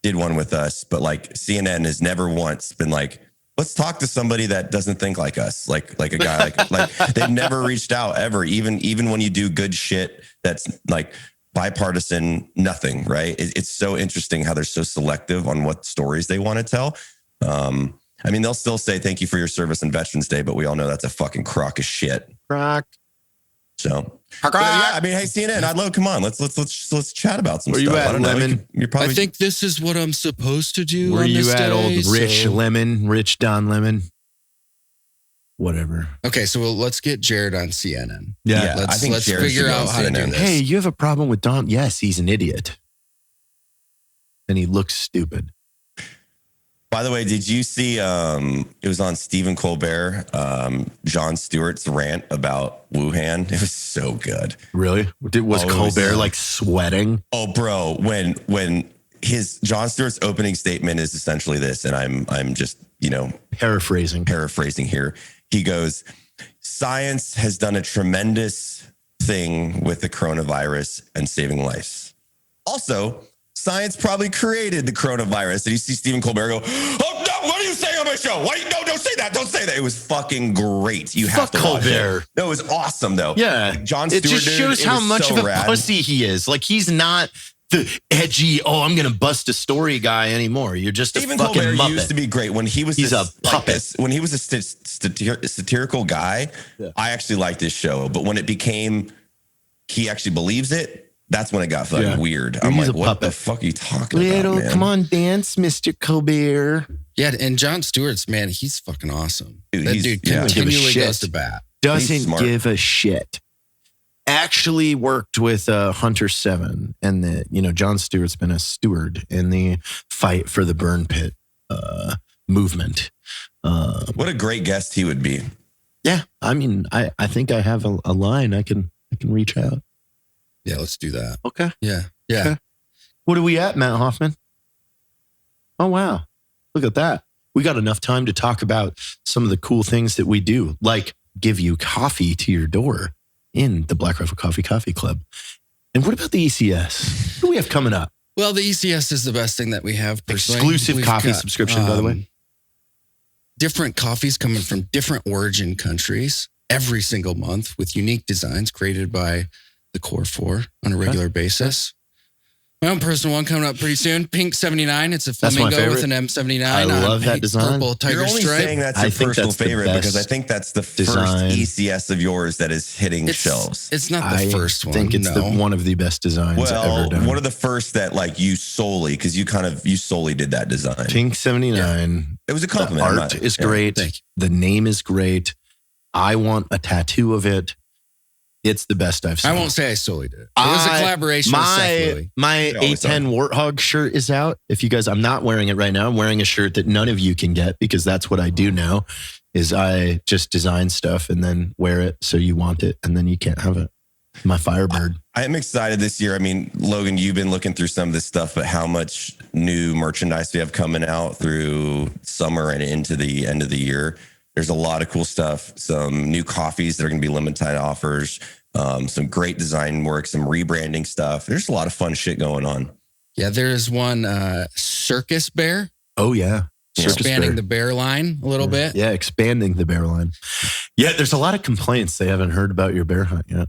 did one with us, but like CNN has never once been like, let's talk to somebody that doesn't think like us, like a guy like they've never reached out ever, even when you do good shit that's like bipartisan, nothing, right? It's so interesting how they're so selective on what stories they want to tell. I mean, they'll still say thank you for your service on Veterans Day, but we all know that's a fucking crock of shit. Crock. So, yeah, I mean, hey, CNN, I'd love. Come on, let's chat about some stuff. Where you at, Lemon? I think this is what I'm supposed to do. Where you at, old Rich Don Lemon? Whatever. Okay, so let's get Jared on CNN. Yeah, let's figure out how to do this. Hey, you have a problem with Don? Yes, he's an idiot, and he looks stupid. By the way, did you see? It was on Stephen Colbert, Jon Stewart's rant about Wuhan. It was so good. Really? Was Colbert like sweating? Oh, bro, when his Jon Stewart's opening statement is essentially this, and I'm just paraphrasing here. He goes, "Science has done a tremendous thing with the coronavirus and saving lives. Also, science probably created the coronavirus." And you see Stephen Colbert go, "Oh no! What are you saying on my show? Why? No, don't say that! Don't say that!" It was fucking great. You have to watch Colbert. It. No, it was awesome though. Yeah, Jon Stewart. It just shows how much of a pussy he is. Like, he's not the edgy, I'm going to bust a story guy anymore. You're just Stephen a fucking Colbert Muppet. Used to be great when he was. He's a puppet. When he was a satirical guy, yeah. I actually liked this show. But when it became, he actually believes it. That's when it got fucking weird. I'm like, what the fuck are you talking about, man? Come on, dance, Mr. Colbert. Yeah, and Jon Stewart's, man, he's fucking awesome. Dude, that dude continually goes to bat. Doesn't give a shit. Actually worked with Hunter 7, and Jon Stewart's been a steward in the fight for the burn pit movement. What a great guest he would be. Yeah, I mean, I think I have a line I can reach out. Yeah, let's do that. Okay. Yeah. Okay. What are we at, Matt Hoffman? Oh, wow. Look at that. We got enough time to talk about some of the cool things that we do, like give you coffee to your door in the Black Rifle Coffee Club. And what about the ECS? What do we have coming up? Well, the ECS is the best thing that we have personally. Exclusive coffee subscription, by the way. Different coffees coming from different origin countries every single month with unique designs created by the Core 4 on a regular basis. My own personal one coming up pretty soon. Pink 79. It's a flamingo with an M79. I love that design. Purple tiger You're only stripe. saying that's your personal favorite because I think that's the first ECS of yours that is hitting shelves. It's not the first one. I think it's one of the best designs ever done. One of the first that like you solely, because you solely did that design. Pink 79. Yeah. It was a compliment. The art is great. The name is great. I want a tattoo of it. It's the best I've seen. I won't say I solely did it. It was a collaboration with Seth Louis. My A10 Warthog shirt is out. If you guys, I'm not wearing it right now. I'm wearing a shirt that none of you can get because that's what I do now, is I just design stuff and then wear it so you want it and then you can't have it. My Firebird. I am excited this year. I mean, Logan, you've been looking through some of this stuff, but how much new merchandise we have coming out through summer and into the end of the year. There's a lot of cool stuff. Some new coffees that are going to be limited offers. some great design work, some rebranding stuff. There's a lot of fun shit going on. Yeah, there's one Circus Bear. Oh, yeah. Expanding the bear line a little bit. Yeah, expanding the bear line. Yeah, there's a lot of complaints. They haven't heard about your bear hunt yet.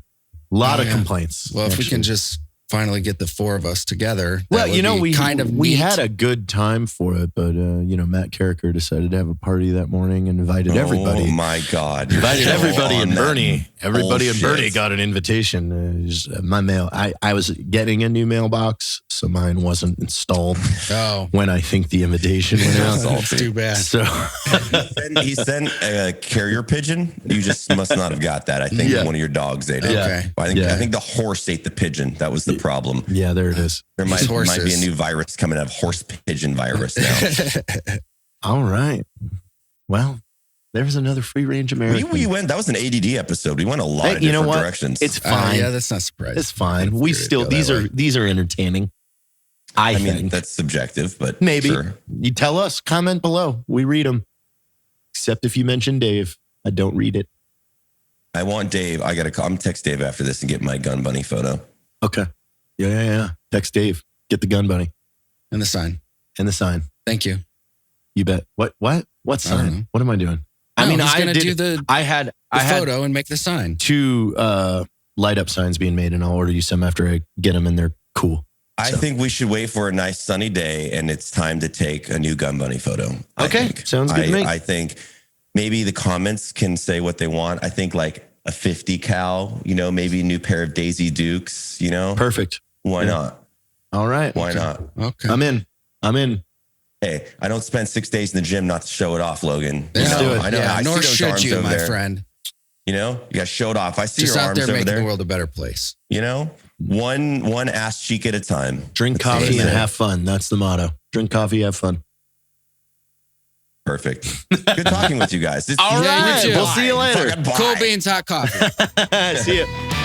A lot of complaints. Well, if we can just finally get the 4 of us together. Well, we had a good time for it, but Matt Carricker decided to have a party that morning and invited everybody. Oh my God! Invited everybody and Bernie. Everybody and Bernie got an invitation. My mail. I was getting a new mailbox, so mine wasn't installed. When I think the invitation went out. That's too bad. So he sent a carrier pigeon. You just must not have got that. I think one of your dogs ate it. Okay. I think the horse ate the pigeon. That was the problem. Yeah, there it is. There might be a new virus coming out, horse pigeon virus now. All right. Well, there's another free range American. We went. That was an ADD episode. We went a lot of different directions. It's fine. Yeah, that's not surprising. It's fine. We still these are entertaining. I mean, that's subjective, but maybe sure. You tell us. Comment below. We read them. Except if you mention Dave, I don't read it. I want Dave. I'm text Dave after this and get my gun bunny photo. Okay. Yeah. Text Dave. Get the gun bunny. And the sign. Thank you. You bet. What sign? What am I doing? I had photo and make the sign. 2 light up signs being made, and I'll order you some after I get them, and they're cool. I think we should wait for a nice sunny day, and it's time to take a new gun bunny photo. Okay. Sounds good to me. I think maybe the comments can say what they want. I think like a 50 cal, maybe a new pair of Daisy Dukes, Perfect. Why not? All right. Why not? Okay. I'm in. Hey, I don't spend 6 days in the gym not to show it off, Logan. Let's do it. I know. Yeah, I nor see those should arms you, over my there. friend. You got to show it off. I see Just your out arms there over making there. the world a better place. One ass cheek at a time. Drink coffee and have fun. That's the motto. Drink coffee, have fun. Perfect. Good talking with you guys. All right. We'll see you later. Cool beans, hot coffee. See you.